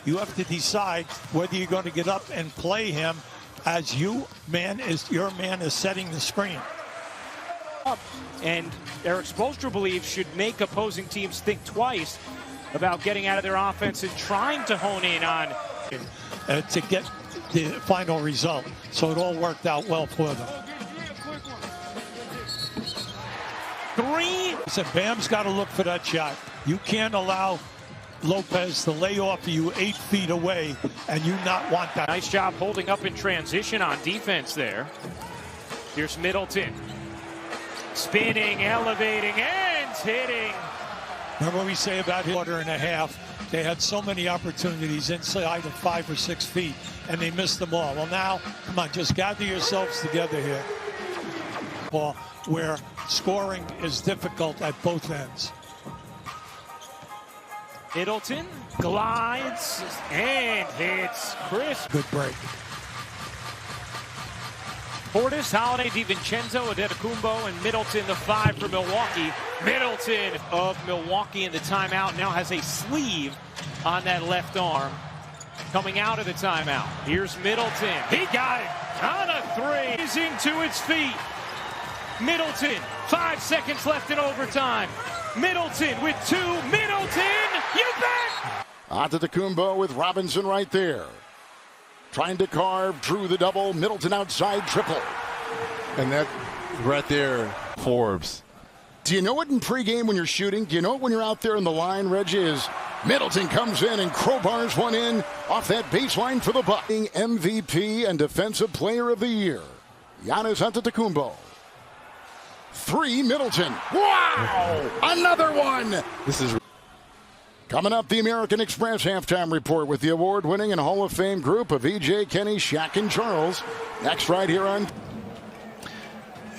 You have to decide whether you're going to get up and play him as your man is setting the screen. And Eric Spoelstra believes should make opposing teams think twice about getting out of their offense and trying to hone in on to get the final result. So it all worked out well for them. Three. So Bam's got to look for that shot. You can't allow Lopez to lay off of you 8 feet away and you not want that. Nice job holding up in transition on defense there. Here's Middleton. Spinning, elevating, and hitting. Remember what we say about quarter and a half? They had so many opportunities inside of 5 or 6 feet, and they missed them all. Well, now, come on, just gather yourselves together here. Ball where scoring is difficult at both ends. Middleton glides and hits Khris. Good break. Portis, Holiday, DiVincenzo, Adetokounmpo, and Middleton, the 5 for Milwaukee. Middleton of Milwaukee in the timeout now has a sleeve on that left arm coming out of the timeout. Here's Middleton. He got it on a 3. Rising to its feet. Middleton, 5 seconds left in overtime. Middleton with 2. Middleton, you bet! Adetokounmpo with Robinson right there. Trying to carve, drew the double, Middleton outside triple. And that right there, Forbes. Do you know it in pregame when you're shooting? Do you know it when you're out there in the line, Reggie? Is Middleton comes in and crowbars one in off that baseline for the Bucks. MVP and Defensive Player of the Year, Giannis Antetokounmpo. 3, Middleton. Wow! Another one! This is coming up, the American Express halftime report with the award-winning and Hall of Fame group of E.J., Kenny, Shaq, and Charles. Next right here on.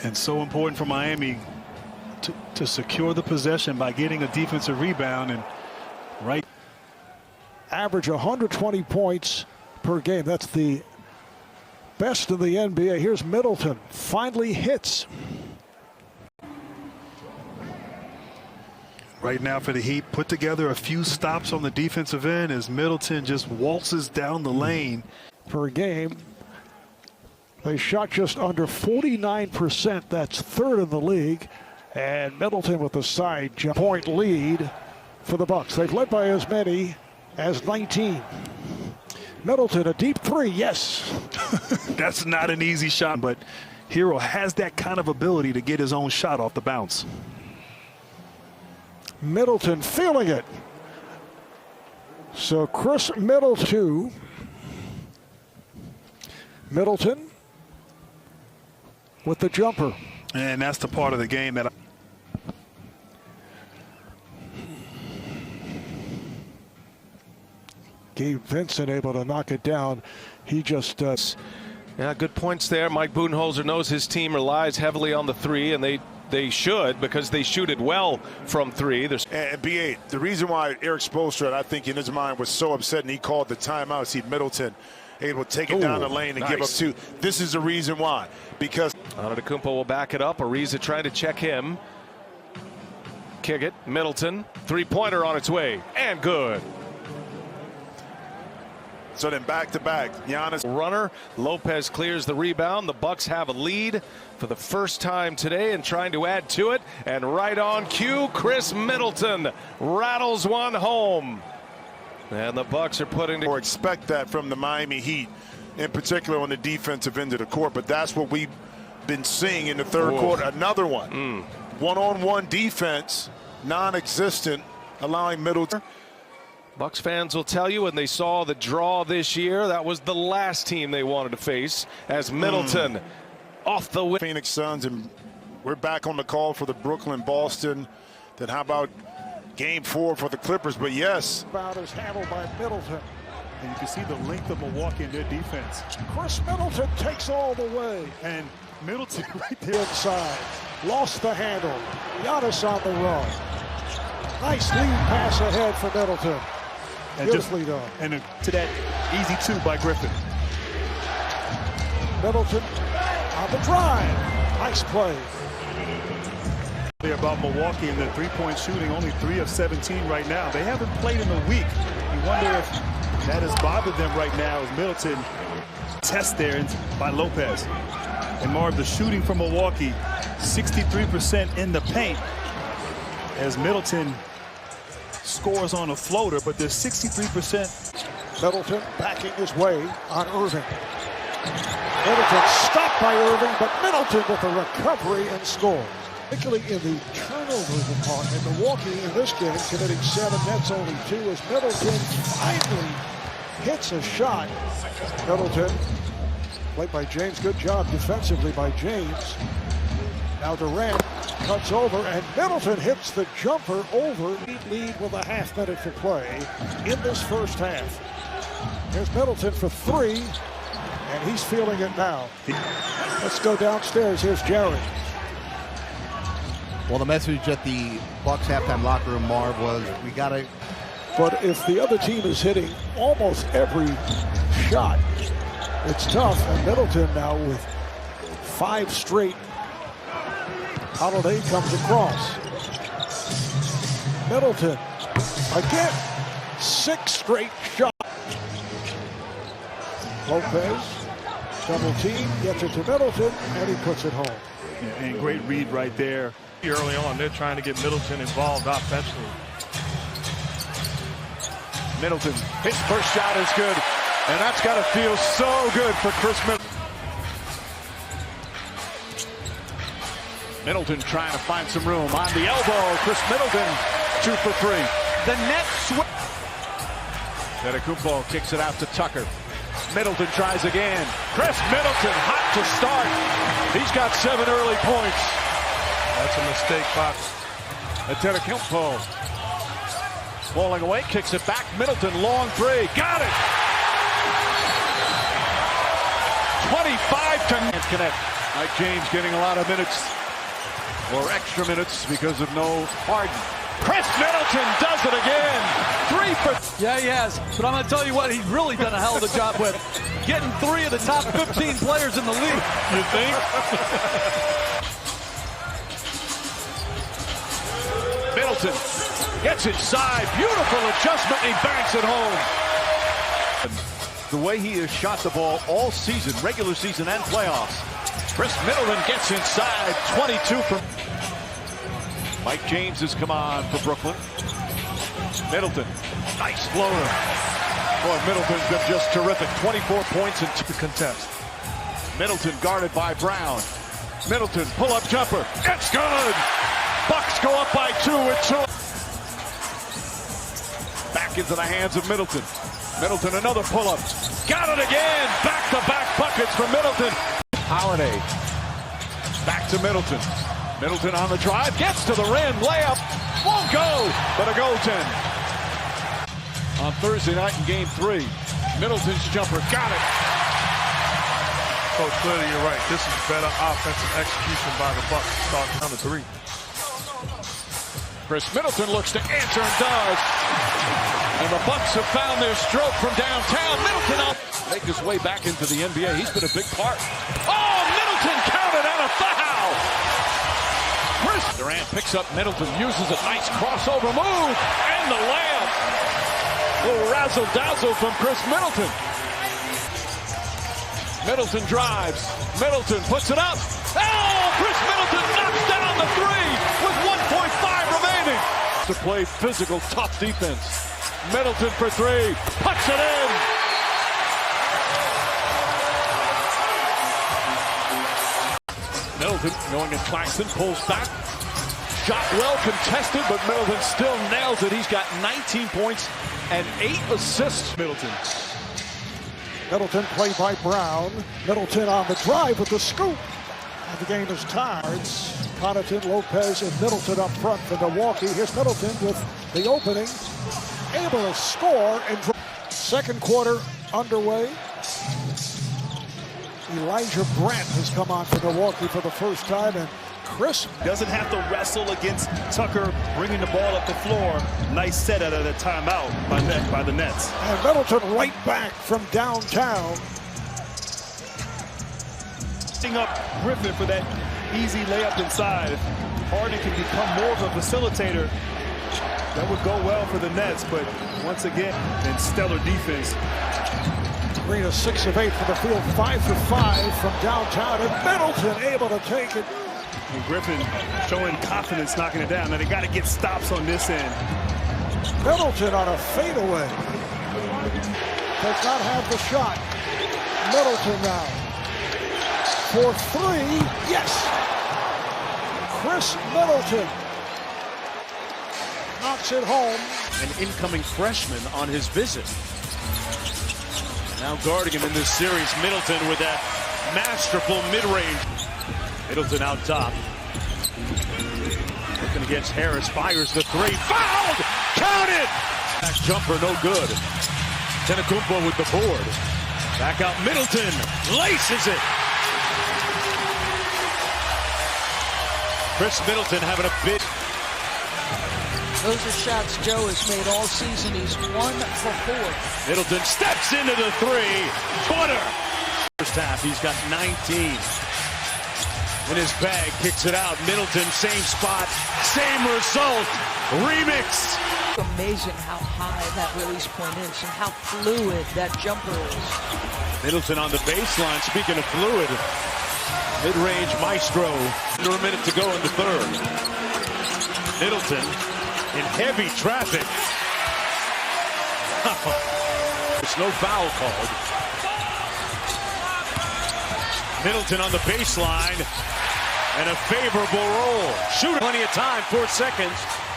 And so important for Miami to secure the possession by getting a defensive rebound. And right. Average 120 points per game. That's the best in the NBA. Here's Middleton. Finally hits. Right now for the Heat, put together a few stops on the defensive end as Middleton just waltzes down the lane. Per game, they shot just under 49%. That's 3rd in the league. And Middleton with the side jump point lead for the Bucks. They've led by as many as 19. Middleton, a deep 3, yes. That's not an easy shot, but Hero has that kind of ability to get his own shot off the bounce. Middleton feeling it. So Khris Middleton. Middleton with the jumper. And that's the part of the game that Gabe Vincent able to knock it down. He just yeah, good points there. Mike Budenholzer knows his team relies heavily on the 3, and they should, because they shoot it well from 3. And B8, the reason why Eric Spoelstra, I think in his mind, was so upset and he called the timeout, see Middleton able to take it down the lane and give up 2. This is the reason why, because Antetokounmpo will back it up. Ariza trying to check him. Kick it. Middleton, 3-pointer on its way, and good. So then back-to-back, Giannis. Runner, Lopez clears the rebound. The Bucks have a lead for the first time today and trying to add to it. And right on cue, Khris Middleton rattles one home. And the Bucks are putting or expect that from the Miami Heat, in particular on the defensive end of the court. But that's what we've been seeing in the 3rd quarter. Another one. One-on-one defense, non-existent, allowing Middleton. Bucks fans will tell you when they saw the draw this year, that was the last team they wanted to face, as Middleton off the win. Phoenix Suns, and we're back on the call for the Brooklyn-Boston. Then how about Game 4 for the Clippers? But yes. About is handled by Middleton. And you can see the length of Milwaukee in their defense. Khris Middleton takes all the way. And Middleton right there inside. Lost the handle. Giannis on the run. Nice lead pass ahead for Middleton. And beautifully done. And to that easy 2 by Griffin. Middleton on the drive. Nice play. About Milwaukee and the 3-point shooting, only 3 of 17 right now. They haven't played in a week. You wonder if That has bothered them right now as Middleton test there by Lopez. And Marv, the shooting from Milwaukee, 63% in the paint as Middleton scores on a floater, but there's 63%. Middleton backing his way on Irving. Middleton stopped by Irving, but Middleton with a recovery and score. Particularly in the turnover department, Milwaukee in this game committing 7, Nets only 2, as Middleton finally hits a shot. Middleton, played by James, good job defensively by James. Now Durant cuts over, and Middleton hits the jumper over. Lead with a half minute to play in this first half. Here's Middleton for 3, and he's feeling it now. Let's go downstairs. Here's Jerry. Well, the message at the Bucks halftime locker room, Marv, was we got to. But if the other team is hitting almost every shot, it's tough. And Middleton now with 5 straight. Holiday comes across. Middleton again, 6 straight shots. Lopez, double team, gets it to Middleton, and he puts it home. Yeah, and great read right there. Early on, they're trying to get Middleton involved offensively. Middleton, his first shot is good, and that's got to feel so good for Khris Middleton. Middleton trying to find some room on the elbow. Khris Middleton, 2 for 3. The net switch. Antetokounmpo kicks it out to Tucker. Middleton tries again. Khris Middleton, hot to start. He's got 7 early points. That's a mistake, Fox. Antetokounmpo falling away, kicks it back. Middleton, long 3, got it. 25 to connect. Mike James getting a lot of minutes, or extra minutes, because of no Harden. Khris Middleton does it again. 3 for. Yeah, he has. But I'm going to tell you what, he's really done a hell of a job with getting 3 of the top 15 players in the league. You think? Middleton gets inside. Beautiful adjustment. He banks it home. The way he has shot the ball all season, regular season and playoffs. Khris Middleton gets inside. 22 from. Mike James has come on for Brooklyn. Middleton, nice floater. Boy, Middleton's been just terrific. 24 points in the contest. Middleton guarded by Brown. Middleton, pull-up jumper. It's good. Bucks go up by 2 with 2. Back into the hands of Middleton. Middleton, another pull-up. Got it again. Back-to-back buckets for Middleton. Holiday. Back to Middleton. Middleton on the drive. Gets to the rim. Layup. Won't go. But a goaltend. On Thursday night in Game 3. Middleton's jumper. Got it. Coach, clearly you're right. This is better offensive execution by the Bucks. Starting down to 3. Khris Middleton looks to answer and does. And the Bucks have found their stroke from downtown. Middleton up. Make his way back into the NBA. He's been a big part. Oh, Middleton counted on a foul. Durant picks up Middleton, uses a nice crossover move, and the layup. A little razzle-dazzle from Khris Middleton. Middleton drives. Middleton puts it up. Oh, Khris Middleton knocks down the 3 with 1.5 remaining. To play physical, tough defense. Middleton for 3. Puts it in. Middleton going at Claxton, pulls back. Shot well contested, but Middleton still nails it. He's got 19 points and 8 assists. Middleton. Middleton played by Brown. Middleton on the drive with the scoop. And the game is tied. Connaughton, Lopez, and Middleton up front for Milwaukee. Here's Middleton with the opening. Able to score. And second quarter underway. Elijah Brandt has come on for Milwaukee for the first time. And Khris doesn't have to wrestle against Tucker bringing the ball up the floor. Nice set out of the timeout by the Nets. And Middleton right back from downtown. Setting up Griffin for that easy layup inside. Harden can become more of a facilitator That would go well for the Nets, but once again, in stellar defense. Green is 6 of 8 from the field, 5 for 5 from downtown, and Middleton able to take it. And Griffin showing confidence knocking it down. Now they got to get stops on this end. Middleton on a fadeaway. Does not have the shot. Middleton now. For 3, yes! Khris Middleton knocks it home. An incoming freshman on his visit. Now guarding him in this series, Middleton with that masterful mid-range. Middleton out top. Looking against Harris, fires the 3. Fouled! Counted! Back jumper, no good. Antetokounmpo with the board. Back out Middleton, laces it. Khris Middleton having a bit. Those are shots Joe has made all season. He's 1 for 4. Middleton steps into the 3. Butter. First half, he's got 19. In his bag, kicks it out. Middleton, same spot, same result. Remix. Amazing how high that release point is and how fluid that jumper is. Middleton on the baseline. Speaking of fluid, mid-range maestro. Under a minute to go in the third. Middleton in heavy traffic. There's no foul called. Middleton on the baseline and a favorable roll. Shooter, plenty of time, 4 seconds.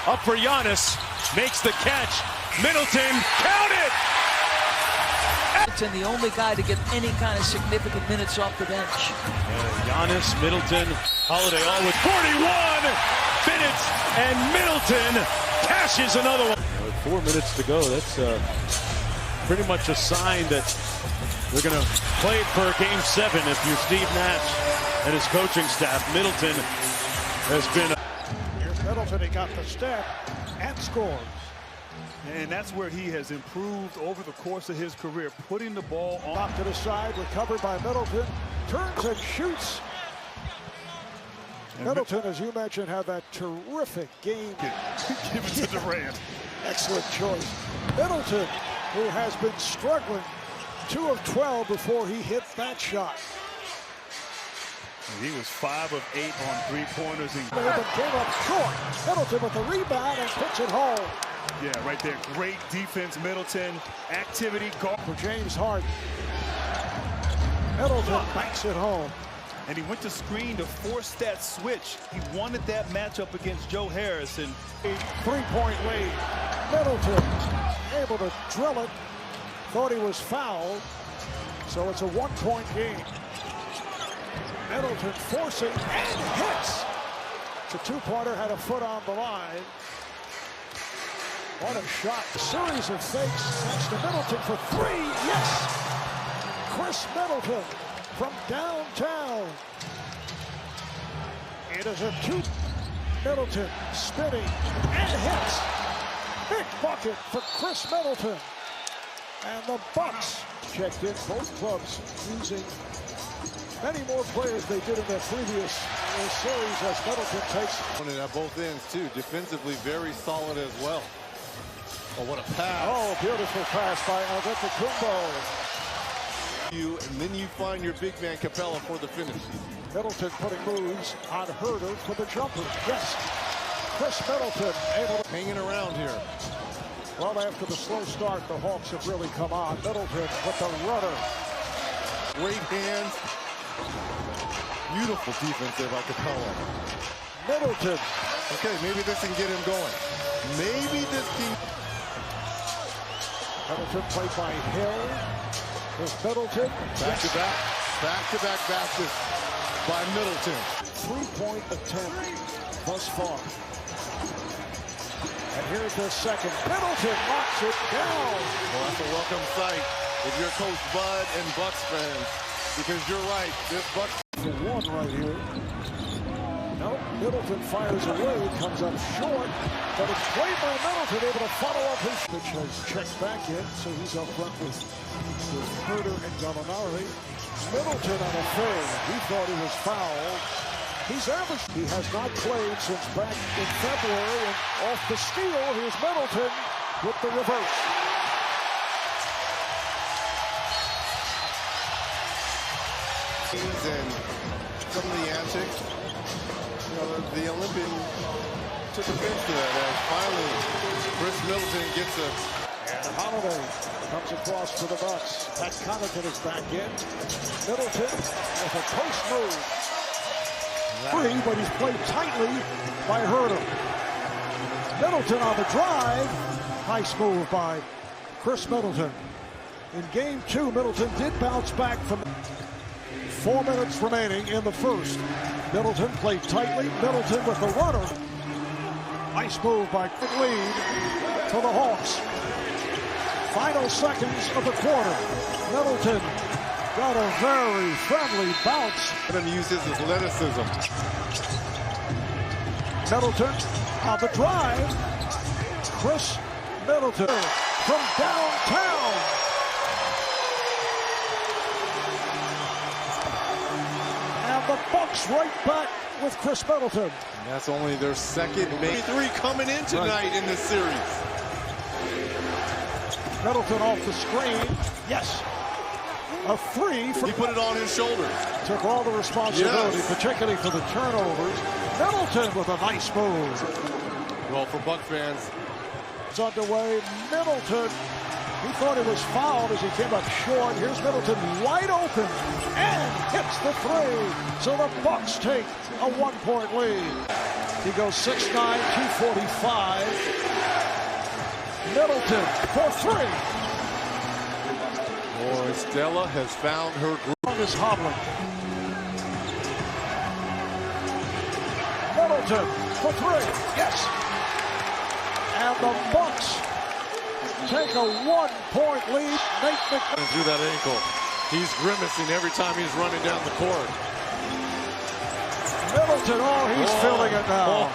Up for Giannis, makes the catch. Middleton, count it! And the only guy to get any kind of significant minutes off the bench. Giannis, Middleton, Holiday all with 41 minutes, and Middleton cashes another one. With 4 minutes to go, that's pretty much a sign that they're going to play it for Game 7 if you're Steve Nash and his coaching staff. Middleton has been... Here's Middleton, he got the step and scores. And that's where he has improved over the course of his career, putting the ball on. Off to the side, recovered by Middleton, turns and shoots. Middleton, as you mentioned, had that terrific game. Give it to Durant. Excellent choice. Middleton, who has been struggling, 2 of 12 before he hit that shot. And he was 5 of 8 on 3-pointers. And came up short. Middleton with the rebound and puts it home. Yeah, right there. Great defense, Middleton. Activity guard for James Harden. Middleton banks it home. And he went to screen to force that switch. He wanted that matchup against Joe Harris. And a 3-point lead. Middleton able to drill it. Thought he was fouled. So it's a 1-point game. Middleton forcing and hits. It's a 2-pointer, had a foot on the line. What a shot. A series of fakes. That's to Middleton for 3. Yes! Khris Middleton from downtown. It is a 2. Middleton spinning and hits. Big bucket for Khris Middleton. And the Bucks checked in. Both clubs using many more players they did in their previous series as Middleton takes. At both ends, too. Defensively, very solid as well. Oh, what a pass. Oh, beautiful pass by Antetokounmpo. And then you find your big man Capella for the finish. Middleton putting moves on Herder for the jumper. Yes. Khris Middleton able to hanging around here. Well, after the slow start, the Hawks have really come on. Middleton with the rudder. Great hands. Beautiful defense there by Capella. Middleton. Okay, maybe this can get him going. Maybe this can... Middleton played by Hill. There's Middleton. Back-to-back baskets by Middleton. 3-point attempt thus far. And here's the second. Middleton knocks it down. Well, that's a welcome sight if you're Coach Bud and Bucks fans. Because you're right, this Bucks... For 1 right here. No, Middleton fires away, comes up short, but it's played by Middleton, able to follow up his pitch, has checked back in, so he's up front with Herder and Gallinari. Middleton on a fade. He thought he was fouled. He's averaged. He has not played since back in February, and off the steal, here's Middleton with the reverse. And some of the antics, the Olympian took offense to that. And finally, Khris Middleton gets a... And Holiday comes across for the Bucks. Pat Connaughton is back in. Middleton with a post move. Free, but he's played tightly by Herter. Middleton on the drive. Nice move by Khris Middleton. In game 2, Middleton did bounce back from 4 minutes remaining in the first. Middleton played tightly. Middleton with the runner. Nice move by lead for the Hawks. Final seconds of the quarter. Middleton got a very friendly bounce. And use his athleticism. Middleton on the drive. Khris Middleton from downtown. And the Bucks right back with Khris Middleton. And that's only their second, maybe 3 coming in tonight in this series. Middleton off the screen. Yes. A free. He put it on his shoulders. Took all the responsibility, particularly for the turnovers. Middleton with a nice move. Well, for Buck fans. It's underway. Middleton. He thought it was fouled as he came up short. Here's Middleton wide open and hits the 3. So the Bucks take a 1-point lead. He goes 6'9", 245. Middleton for 3. Boy, Stella has found her groove. Is hobbling. Middleton for 3. Yes. And the Bucks take a 1-point lead. Nate McMillan through that ankle. He's grimacing every time he's running down the court. Middleton, he's filling it now.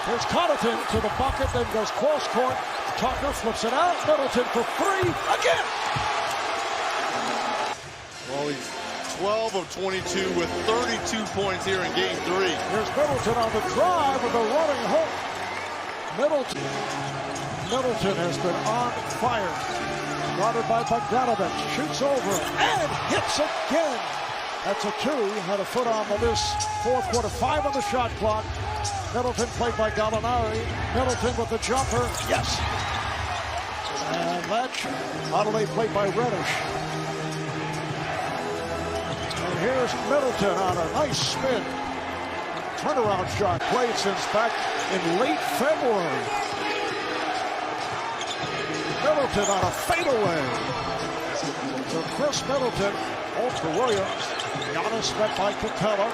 Here's Connaughton to the bucket, then goes cross court. Tucker flips it out. Middleton for 3 again. Well, he's 12 of 22 with 32 points here in game 3. Here's Middleton on the drive with a running hook. Middleton has been on fire. Guarded by Bogdanovich. Shoots over and hits again. That's a 2. Had a foot on this fourth quarter. 5 on the shot clock. Middleton played by Gallinari. Middleton with the jumper. Yes. And that's Holiday played by Reddish. And here's Middleton on a nice spin. Turnaround shot played since back in late February. Middleton on a fadeaway. So Khris Middleton off to Williams. Giannis met by Capella.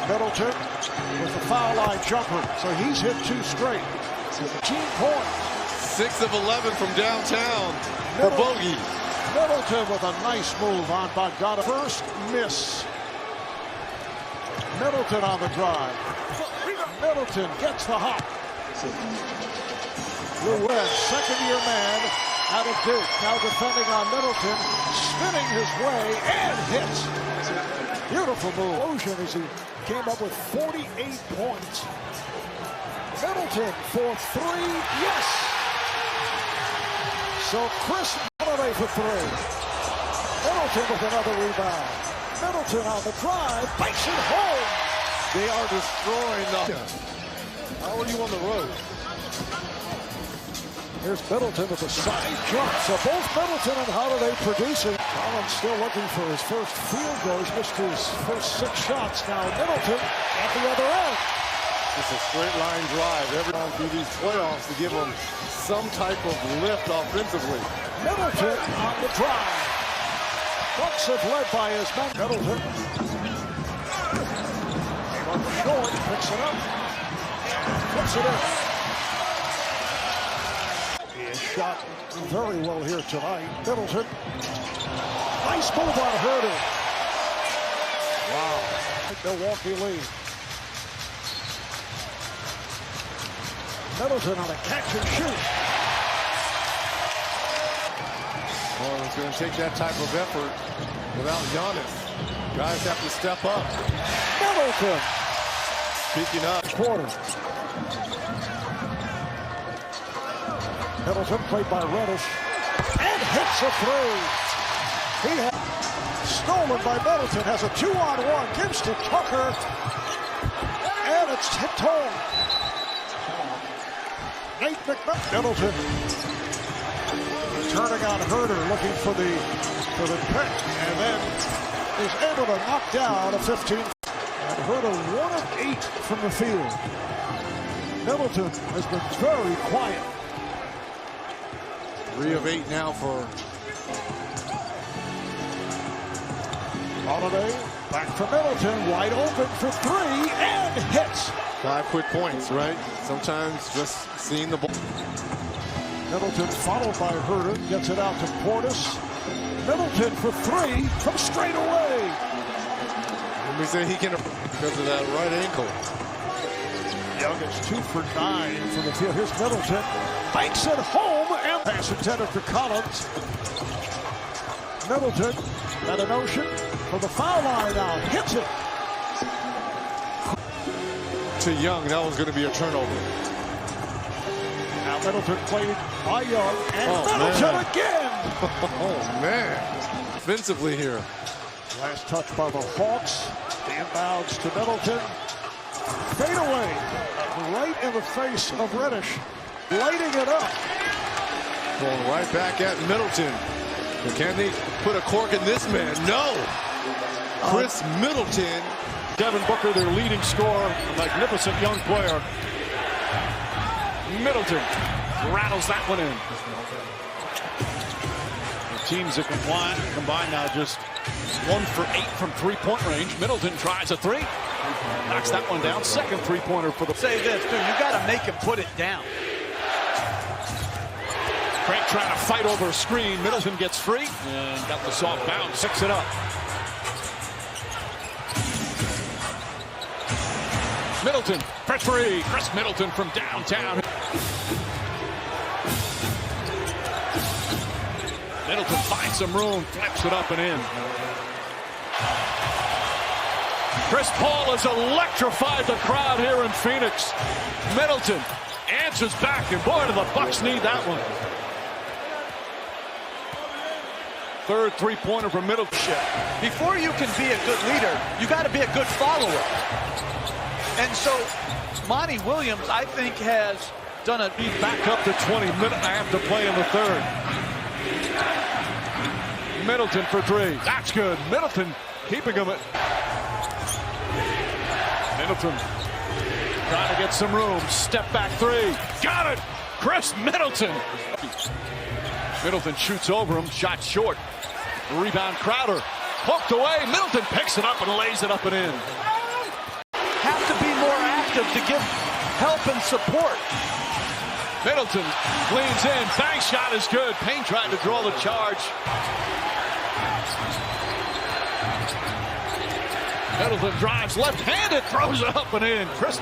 Middleton with the foul line jumper. So he's hit 2 straight. 15 points. 6 of 11 from downtown for Bogey. Middleton with a nice move on Bogdanovich. First miss. Middleton on the drive. Middleton gets the hop. Lou Webb, second-year man out of Duke. Now defending on Middleton. Spinning his way and hits. Beautiful move. As he came up with 48 points. Middleton for 3. Yes. So Khris Holiday for 3. Middleton with another rebound. Middleton on the drive. Banks it home. They are destroying the... How are you on the road? Here's Middleton with a side jump. So both Middleton and Holiday producing. Collins still looking for his first field goal. He's missed his first 6 shots. Now Middleton at the other end. It's a straight line drive every time through these playoffs to give them some type of lift offensively. Middleton on the drive. Bucks have led by his man. Middleton. Came up short, picks it up. Puts it in. He has shot very well here tonight. Middleton. Nice move on Herter. Wow. Milwaukee lead. Middleton on a catch and shoot. Well, it's going to take that type of effort without Giannis. Guys have to step up. Middleton. Speaking up. Quarter. Middleton played by Reddish. And hits a three. He has stolen by Middleton. Has a 2-on-1. Gives to Tucker. And it's tipped home. Nate Middleton. Turning on Herder, looking for the pick. And then is able to knock down a 15. And Herder 1 of 8 from the field. Middleton has been very quiet. 3 of 8 now for Holiday. Back for Middleton. Wide open for 3 and hits. 5 quick points, right? Sometimes just seeing the ball. Middleton followed by Herder. Gets it out to Portis. Middleton for 3 from straight away. Let me say he can because of that right ankle. Young is 2 for 9 from the field. Here's Middleton. Banks it home and pass intended for Collins. Middleton at a notion for the foul line now. Hits it. To Young, that was going to be a turnover. Now Middleton played by Young and Middleton again. Oh man. Offensively here. Last touch by the Hawks. The inbounds to Middleton. Fade away. Right in the face of Reddish. Lighting it up. Going right back at Middleton. Can they put a cork in this man? No. Khris Middleton. Devin Booker, their leading scorer, a magnificent young player. Middleton rattles that one in. The teams that combine now just 1 for 8 from three-point range. Middleton tries a 3. Knocks that one down. Second three-pointer for the... Say this, dude, you got to make him put it down. Craig trying to fight over a screen. Middleton gets free and got the soft bounce. 6 it up. Middleton for 3. Khris Middleton from downtown. Middleton finds some room, flips it up and in. Chris Paul has electrified the crowd here in Phoenix. Middleton answers back, and boy, do the Bucks need that one. Third three-pointer from Middleton. Before you can be a good leader, you got to be a good follower. And so, Monty Williams, I think, has done a beat back up to 20 minutes and a half to play in the third. Middleton for 3. That's good. Middleton keeping him at. Middleton trying to get some room. Step back 3. Got it. Khris Middleton. Middleton shoots over him. Shot short. Rebound Crowder. Poked away. Middleton picks it up and lays it up and in. Have to be more active to give help and support. Middleton leans in. Bank shot is good. Payne tried to draw the charge. Middleton drives left-handed, throws it up and in. Khris.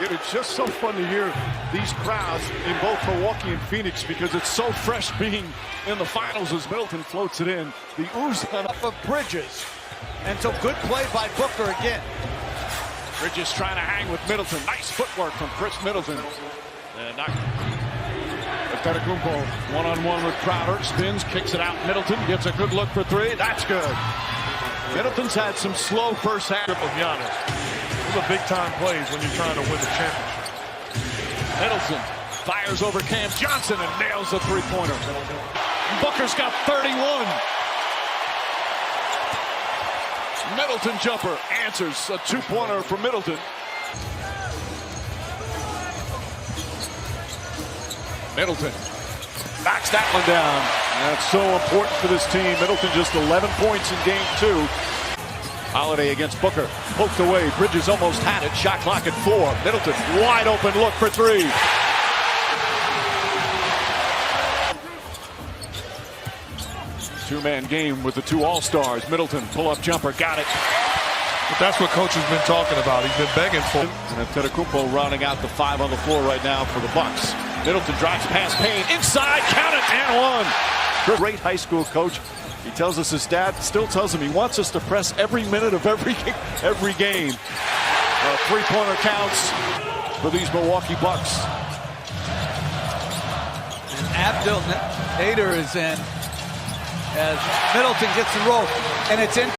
It's just so fun to hear these crowds in both Milwaukee and Phoenix because it's so fresh being in the finals as Middleton floats it in. The ooze up of Bridges. And so good play by Booker again. Bridges trying to hang with Middleton. Nice footwork from Khris Middleton. And Antetokounmpo one-on-one with Crowder. Spins, kicks it out. Middleton gets a good look for 3. That's good. Middleton's had some slow first half. of Giannis. Those are big-time plays when you're trying to win the championship. Middleton fires over Cam Johnson and nails the three-pointer. Booker's got 31. Middleton jumper answers a 2-pointer for Middleton. Middleton backs that one down. That's so important for this team. Middleton just 11 points in game 2. Holiday against Booker. Poked away. Bridges almost had it. Shot clock at 4. Middleton wide open look for 3. Two-man game with the 2 All-Stars. Middleton pull-up jumper. Got it. But that's what coach has been talking about. He's been begging for it. And Antetokounmpo rounding out the 5 on the floor right now for the Bucks. Middleton drives past Payne. Inside. Count it. And 1. Great high school coach. He tells us his dad still tells him he wants us to press every minute of every game. Three-pointer counts for these Milwaukee Bucks. Abdul Nader is in as Middleton gets the roll, and it's in.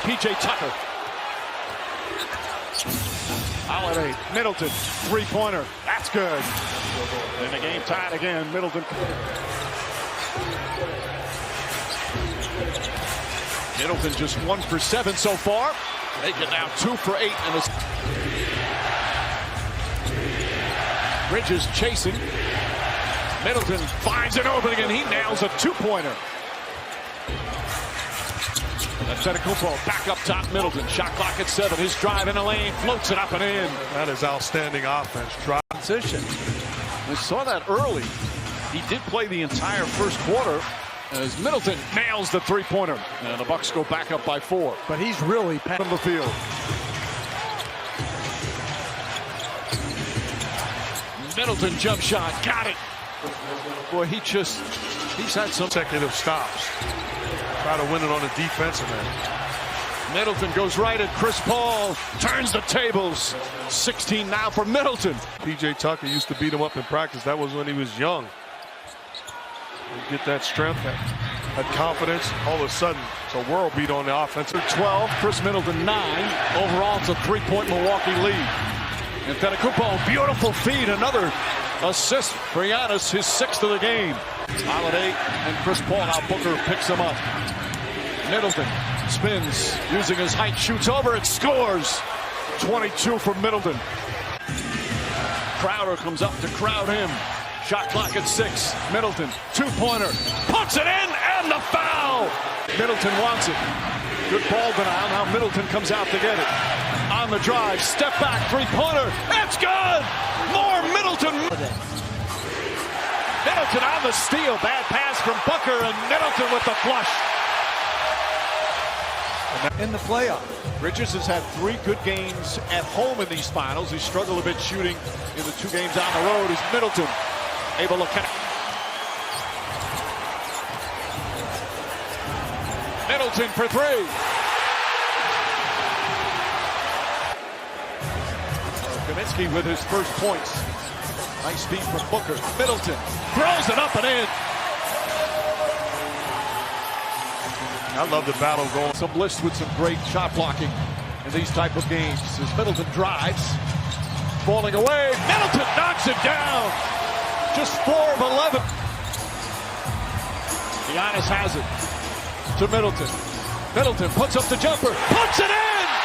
P.J. Tucker. Holiday, Middleton, three-pointer. That's good. And the game tied again. Middleton. Middleton just 1 for 7 so far. They get now 2 for 8. And Bridges chasing. Middleton finds an opening and he nails a two-pointer. Antetokounmpo back up top. Middleton, shot clock at 7. His drive in the lane, floats it up and in. That is outstanding offense. Drive position. We saw that early. He did play the entire first quarter as Middleton nails the three-pointer. And the Bucks go back up by 4. But he's really passed on the field. Middleton jump shot, got it. Boy, he's had some consecutive stops. Try to win it on the defensive end. Middleton goes right at Chris Paul, turns the tables. 16 now for Middleton. P.J. Tucker used to beat him up in practice. That was when he was young. You get that strength, that confidence. All of a sudden, it's a world beat on the offense. 12, Chris Middleton 9. Overall, it's a 3-point Milwaukee lead. Antetokounmpo, beautiful feed, another assist for Giannis, his 6th of the game. Holiday and Chris Paul, now Booker picks him up. Middleton spins, using his height, shoots over, it scores. 22 for Middleton. Crowder comes up to crowd him. Shot clock at 6. Middleton, two-pointer, puts it in, and the foul! Middleton wants it. Good ball denial, now Middleton comes out to get it. On the drive, step back, three-pointer, it's good! More Middleton! Middleton on the steal, bad pass from Booker, and Middleton with the flush. In the playoff. Bridges has had 3 good games at home in these finals. He struggled a bit shooting in the 2 games on the road. Is Middleton able to connect? Middleton for 3. Kaminsky with his first points. Nice feed from Booker. Middleton throws it up and in. I love the battle going. Some lists with some great shot blocking in these type of games. As Middleton drives, falling away. Middleton knocks it down. Just 4 of 11. Giannis has it to Middleton. Middleton puts up the jumper, puts it in.